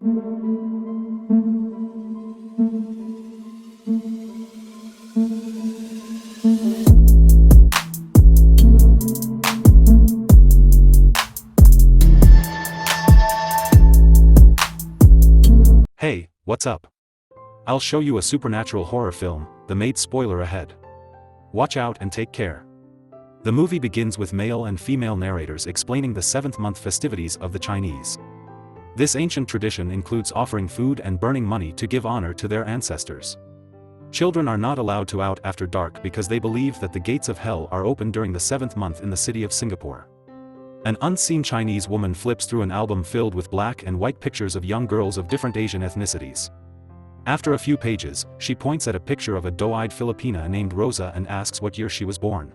Hey, what's up? I'll show you a supernatural horror film, The Maid. Spoiler ahead. Watch out and take care. The movie begins with male and female narrators explaining the seventh-month festivities of the Chinese. This ancient tradition includes offering food and burning money to give honor to their ancestors. Children are not allowed to out after dark because they believe that the gates of hell are open during the seventh month in the city of Singapore. An unseen Chinese woman flips through an album filled with black and white pictures of young girls of different Asian ethnicities. After a few pages, she points at a picture of a doe-eyed Filipina named Rosa and asks what year she was born.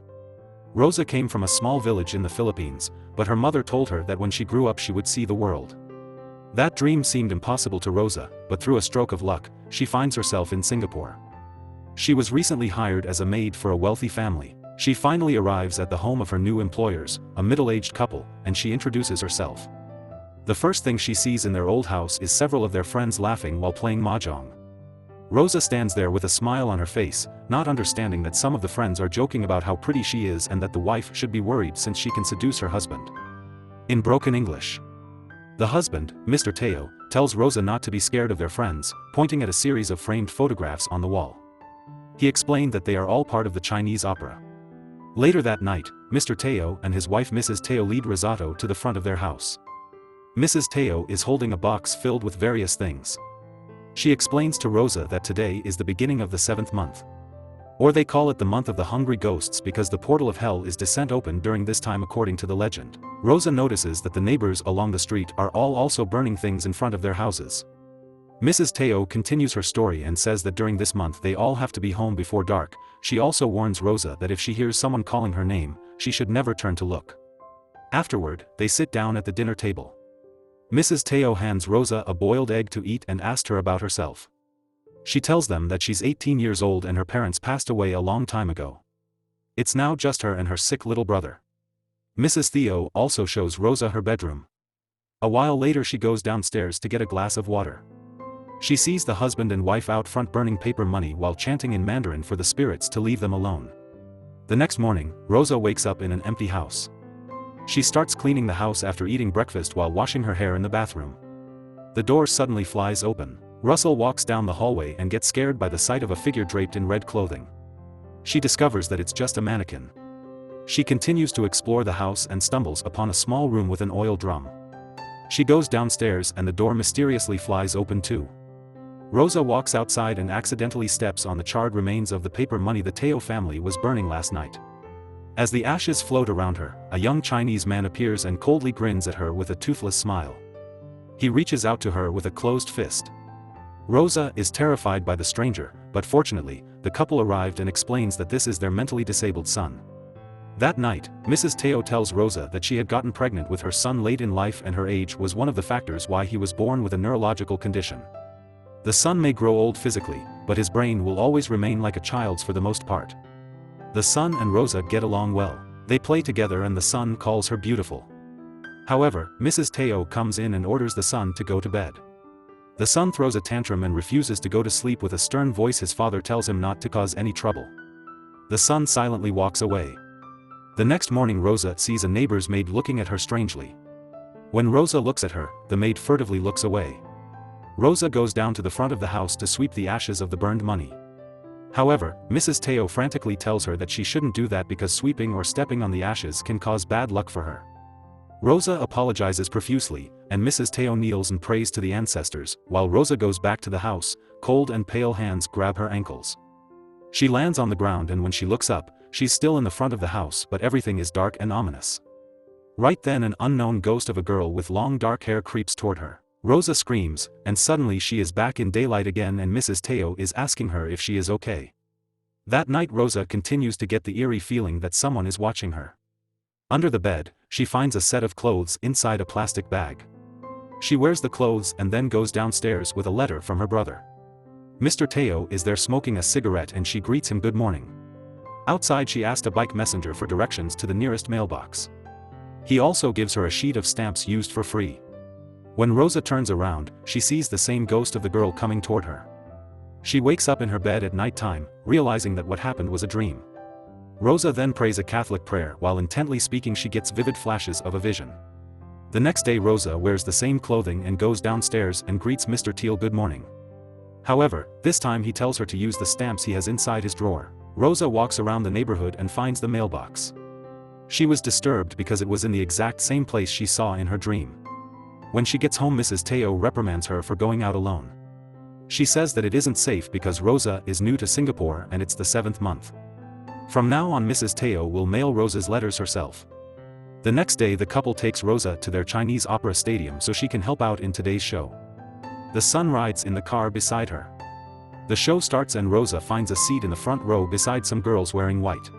Rosa came from a small village in the Philippines, but her mother told her that when she grew up she would see the world. That dream seemed impossible to Rosa, but through a stroke of luck, she finds herself in Singapore. She was recently hired as a maid for a wealthy family. She finally arrives at the home of her new employers, a middle-aged couple, and she introduces herself. The first thing she sees in their old house is several of their friends laughing while playing mahjong. Rosa stands there with a smile on her face, not understanding that some of the friends are joking about how pretty she is and that the wife should be worried since she can seduce her husband. In broken English, the husband, Mr. Teo, tells Rosa not to be scared of their friends, pointing at a series of framed photographs on the wall. He explained that they are all part of the Chinese opera. Later that night, Mr. Teo and his wife Mrs. Teo lead Rosato to the front of their house. Mrs. Teo is holding a box filled with various things. She explains to Rosa that today is the beginning of the seventh month. Or they call it the month of the hungry ghosts because the portal of hell is descent open during this time according to the legend. Rosa notices that the neighbors along the street are all also burning things in front of their houses. Mrs. Teo continues her story and says that during this month they all have to be home before dark. She also warns Rosa that if she hears someone calling her name, she should never turn to look. Afterward, they sit down at the dinner table. Mrs. Teo hands Rosa a boiled egg to eat and asks her about herself. She tells them that she's 18 years old and her parents passed away a long time ago. It's now just her and her sick little brother. Mrs. Teo also shows Rosa her bedroom. A while later she goes downstairs to get a glass of water. She sees the husband and wife out front burning paper money while chanting in Mandarin for the spirits to leave them alone. The next morning, Rosa wakes up in an empty house. She starts cleaning the house after eating breakfast while washing her hair in the bathroom. The door suddenly flies open. Russell walks down the hallway and gets scared by the sight of a figure draped in red clothing. She discovers that it's just a mannequin. She continues to explore the house and stumbles upon a small room with an oil drum. She goes downstairs and the door mysteriously flies open too. Rosa walks outside and accidentally steps on the charred remains of the paper money the Teo family was burning last night. As the ashes float around her, a young Chinese man appears and coldly grins at her with a toothless smile. He reaches out to her with a closed fist. Rosa is terrified by the stranger, but fortunately, the couple arrived and explains that this is their mentally disabled son. That night, Mrs. Teo tells Rosa that she had gotten pregnant with her son late in life and her age was one of the factors why he was born with a neurological condition. The son may grow old physically, but his brain will always remain like a child's for the most part. The son and Rosa get along well. They play together and the son calls her beautiful. However, Mrs. Teo comes in and orders the son to go to bed. The son throws a tantrum and refuses to go to sleep with a stern voice. His father tells him not to cause any trouble. The son silently walks away. The next morning Rosa sees a neighbor's maid looking at her strangely. When Rosa looks at her, the maid furtively looks away. Rosa goes down to the front of the house to sweep the ashes of the burned money. However, Mrs. Teo frantically tells her that she shouldn't do that because sweeping or stepping on the ashes can cause bad luck for her. Rosa apologizes profusely, and Mrs. Teo kneels and prays to the ancestors. While Rosa goes back to the house, cold and pale hands grab her ankles. She lands on the ground and when she looks up, she's still in the front of the house but everything is dark and ominous. Right then an unknown ghost of a girl with long dark hair creeps toward her. Rosa screams, and suddenly she is back in daylight again and Mrs. Teo is asking her if she is okay. That night Rosa continues to get the eerie feeling that someone is watching her. Under the bed, she finds a set of clothes inside a plastic bag. She wears the clothes and then goes downstairs with a letter from her brother. Mr. Teo is there smoking a cigarette and she greets him good morning. Outside she asked a bike messenger for directions to the nearest mailbox. He also gives her a sheet of stamps used for free. When Rosa turns around, she sees the same ghost of the girl coming toward her. She wakes up in her bed at night time, realizing that what happened was a dream. Rosa then prays a Catholic prayer. While intently speaking, she gets vivid flashes of a vision. The next day Rosa wears the same clothing and goes downstairs and greets Mr. Teal good morning. However, this time he tells her to use the stamps he has inside his drawer. Rosa walks around the neighborhood and finds the mailbox. She was disturbed because it was in the exact same place she saw in her dream. When she gets home, Mrs. Teo reprimands her for going out alone. She says that it isn't safe because Rosa is new to Singapore and it's the 7th month. From now on, Mrs. Teo will mail Rosa's letters herself. The next day the couple takes Rosa to their Chinese opera stadium so she can help out in today's show. The son rides in the car beside her. The show starts and Rosa finds a seat in the front row beside some girls wearing white.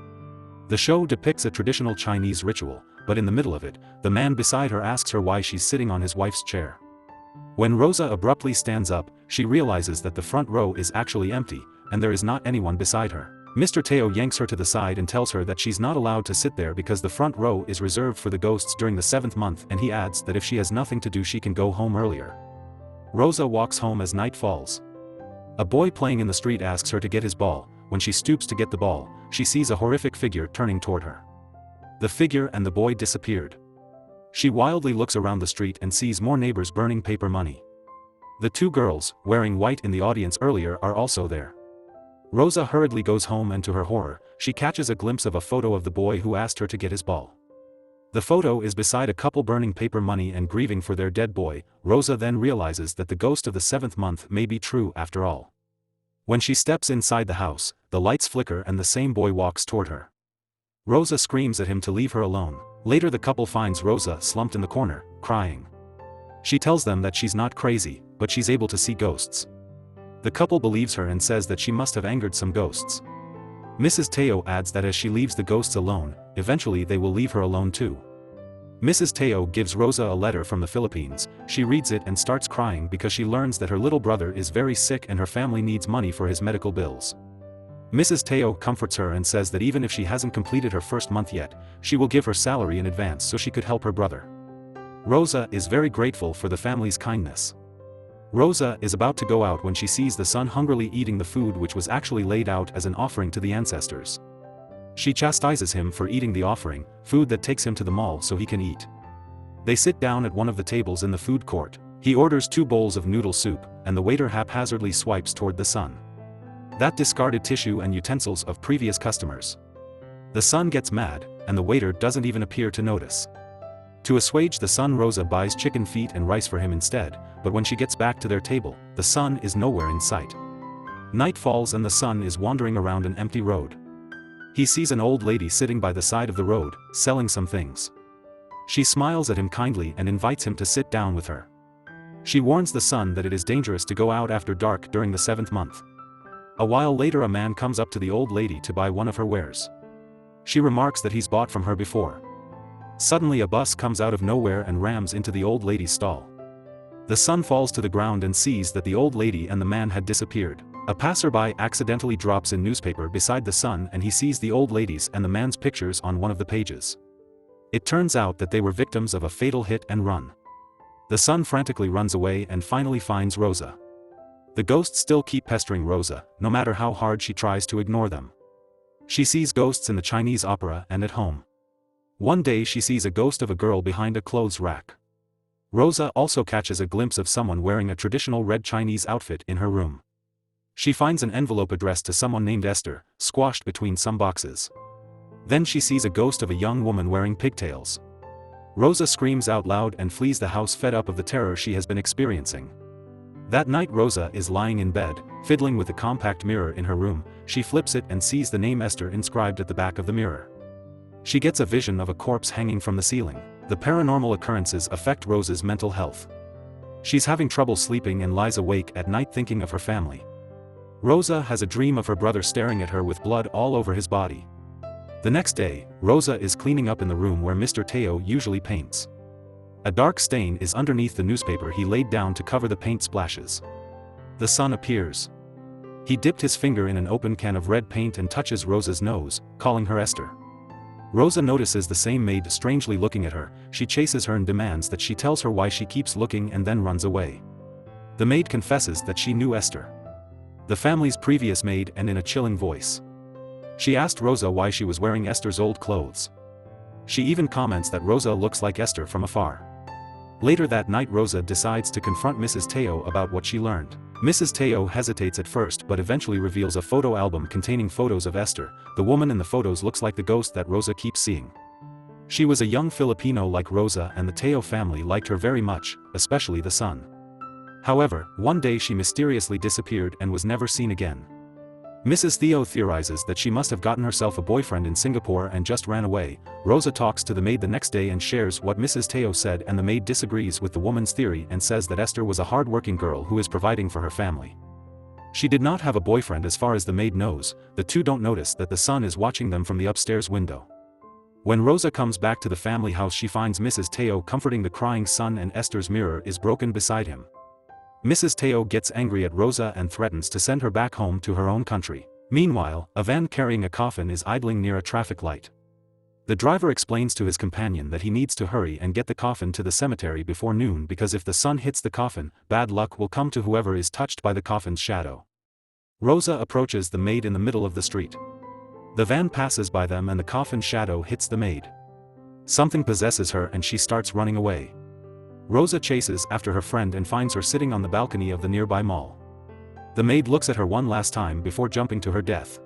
The show depicts a traditional Chinese ritual, but in the middle of it, the man beside her asks her why she's sitting on his wife's chair. When Rosa abruptly stands up, she realizes that the front row is actually empty, and there is not anyone beside her. Mr. Teo yanks her to the side and tells her that she's not allowed to sit there because the front row is reserved for the ghosts during the 7th month, and he adds that if she has nothing to do she can go home earlier. Rosa walks home as night falls. A boy playing in the street asks her to get his ball. When she stoops to get the ball, she sees a horrific figure turning toward her. The figure and the boy disappeared. She wildly looks around the street and sees more neighbors burning paper money. The two girls, wearing white in the audience earlier, are also there. Rosa hurriedly goes home and to her horror, she catches a glimpse of a photo of the boy who asked her to get his ball. The photo is beside a couple burning paper money and grieving for their dead boy. Rosa then realizes that the ghost of the 7th month may be true after all. When she steps inside the house, the lights flicker and the same boy walks toward her. Rosa screams at him to leave her alone. Later the couple finds Rosa slumped in the corner, crying. She tells them that she's not crazy, but she's able to see ghosts. The couple believes her and says that she must have angered some ghosts. Mrs. Teo adds that as she leaves the ghosts alone, eventually they will leave her alone too. Mrs. Teo gives Rosa a letter from the Philippines. She reads it and starts crying because she learns that her little brother is very sick and her family needs money for his medical bills. Mrs. Teo comforts her and says that even if she hasn't completed her first month yet, she will give her salary in advance so she could help her brother. Rosa is very grateful for the family's kindness. Rosa is about to go out when she sees the son hungrily eating the food which was actually laid out as an offering to the ancestors. She chastises him for eating the offering, food that takes him to the mall so he can eat. They sit down at one of the tables in the food court. He orders 2 bowls of noodle soup, and the waiter haphazardly swipes toward the son. That discarded tissue and utensils of previous customers. The son gets mad, and the waiter doesn't even appear to notice. To assuage the son, Rosa buys chicken feet and rice for him instead, but when she gets back to their table, the son is nowhere in sight. Night falls and the son is wandering around an empty road. He sees an old lady sitting by the side of the road, selling some things. She smiles at him kindly and invites him to sit down with her. She warns the son that it is dangerous to go out after dark during the 7th month. A while later a man comes up to the old lady to buy one of her wares. She remarks that he's bought from her before. Suddenly a bus comes out of nowhere and rams into the old lady's stall. The son falls to the ground and sees that the old lady and the man had disappeared. A passerby accidentally drops a newspaper beside the son and he sees the old lady's and the man's pictures on one of the pages. It turns out that they were victims of a fatal hit and run. The son frantically runs away and finally finds Rosa. The ghosts still keep pestering Rosa, no matter how hard she tries to ignore them. She sees ghosts in the Chinese opera and at home. One day she sees a ghost of a girl behind a clothes rack. Rosa also catches a glimpse of someone wearing a traditional red Chinese outfit in her room. She finds an envelope addressed to someone named Esther, squashed between some boxes. Then she sees a ghost of a young woman wearing pigtails. Rosa screams out loud and flees the house, fed up of the terror she has been experiencing. That night Rosa is lying in bed, fiddling with the compact mirror in her room. She flips it and sees the name Esther inscribed at the back of the mirror. She gets a vision of a corpse hanging from the ceiling. The paranormal occurrences affect Rosa's mental health. She's having trouble sleeping and lies awake at night thinking of her family. Rosa has a dream of her brother staring at her with blood all over his body. The next day, Rosa is cleaning up in the room where Mr. Teo usually paints. A dark stain is underneath the newspaper he laid down to cover the paint splashes. The son appears. He dipped his finger in an open can of red paint and touches Rosa's nose, calling her Esther. Rosa notices the same maid strangely looking at her. She chases her and demands that she tells her why she keeps looking and then runs away. The maid confesses that she knew Esther, the family's previous maid, and in a chilling voice. She asked Rosa why she was wearing Esther's old clothes. She even comments that Rosa looks like Esther from afar. Later that night Rosa decides to confront Mrs. Teo about what she learned. Mrs. Teo hesitates at first but eventually reveals a photo album containing photos of Esther. The woman in the photos looks like the ghost that Rosa keeps seeing. She was a young Filipino like Rosa, and the Teo family liked her very much, especially the son. However, one day she mysteriously disappeared and was never seen again. Mrs. Teo theorizes that she must have gotten herself a boyfriend in Singapore and just ran away. Rosa talks to the maid the next day and shares what Mrs. Teo said, and the maid disagrees with the woman's theory and says that Esther was a hard-working girl who is providing for her family. She did not have a boyfriend as far as the maid knows. The two don't notice that the son is watching them from the upstairs window. When Rosa comes back to the family house, she finds Mrs. Teo comforting the crying son, and Esther's mirror is broken beside him. Mrs. Teo gets angry at Rosa and threatens to send her back home to her own country. Meanwhile, a van carrying a coffin is idling near a traffic light. The driver explains to his companion that he needs to hurry and get the coffin to the cemetery before noon, because if the sun hits the coffin, bad luck will come to whoever is touched by the coffin's shadow. Rosa approaches the maid in the middle of the street. The van passes by them and the coffin shadow hits the maid. Something possesses her and she starts running away. Rosa chases after her friend and finds her sitting on the balcony of the nearby mall. The maid looks at her one last time before jumping to her death.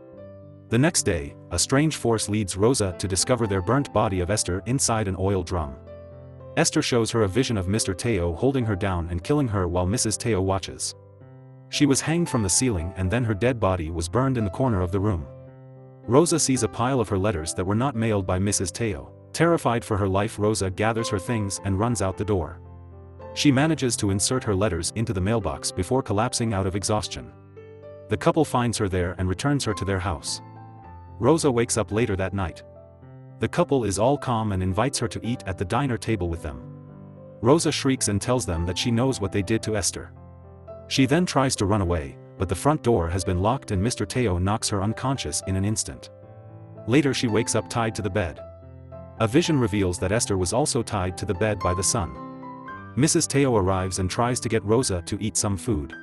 The next day, a strange force leads Rosa to discover their burnt body of Esther inside an oil drum. Esther shows her a vision of Mr. Teo holding her down and killing her while Mrs. Teo watches. She was hanged from the ceiling and then her dead body was burned in the corner of the room. Rosa sees a pile of her letters that were not mailed by Mrs. Teo. Terrified for her life, Rosa gathers her things and runs out the door. She manages to insert her letters into the mailbox before collapsing out of exhaustion. The couple finds her there and returns her to their house. Rosa wakes up later that night. The couple is all calm and invites her to eat at the diner table with them. Rosa shrieks and tells them that she knows what they did to Esther. She then tries to run away, but the front door has been locked and Mr. Teo knocks her unconscious in an instant. Later she wakes up tied to the bed. A vision reveals that Esther was also tied to the bed by the son. Mrs. Teo arrives and tries to get Rosa to eat some food.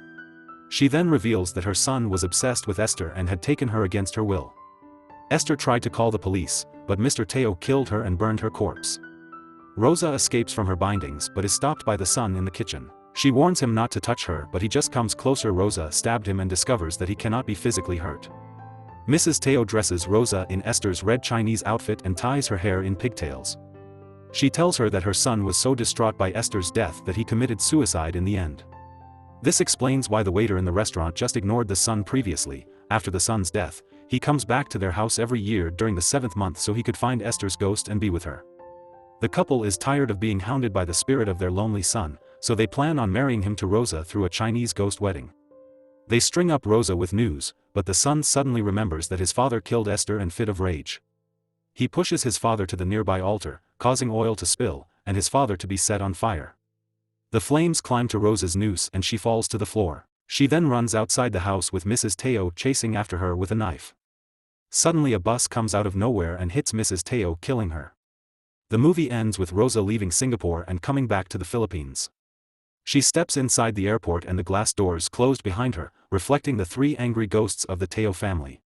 She then reveals that her son was obsessed with Esther and had taken her against her will. Esther tried to call the police, but Mr. Teo killed her and burned her corpse. Rosa escapes from her bindings but is stopped by the son in the kitchen. She warns him not to touch her, but he just comes closer. Rosa stabbed him and discovers that he cannot be physically hurt. Mrs. Teo dresses Rosa in Esther's red Chinese outfit and ties her hair in pigtails. She tells her that her son was so distraught by Esther's death that he committed suicide in the end. This explains why the waiter in the restaurant just ignored the son previously. After the son's death, he comes back to their house every year during the 7th month so he could find Esther's ghost and be with her. The couple is tired of being hounded by the spirit of their lonely son, so they plan on marrying him to Rosa through a Chinese ghost wedding. They string up Rosa with news, but the son suddenly remembers that his father killed Esther in a fit of rage. He pushes his father to the nearby altar, causing oil to spill, and his father to be set on fire. The flames climb to Rosa's noose and she falls to the floor. She then runs outside the house with Mrs. Teo chasing after her with a knife. Suddenly a bus comes out of nowhere and hits Mrs. Teo, killing her. The movie ends with Rosa leaving Singapore and coming back to the Philippines. She steps inside the airport and the glass doors closed behind her, reflecting the 3 angry ghosts of the Teo family.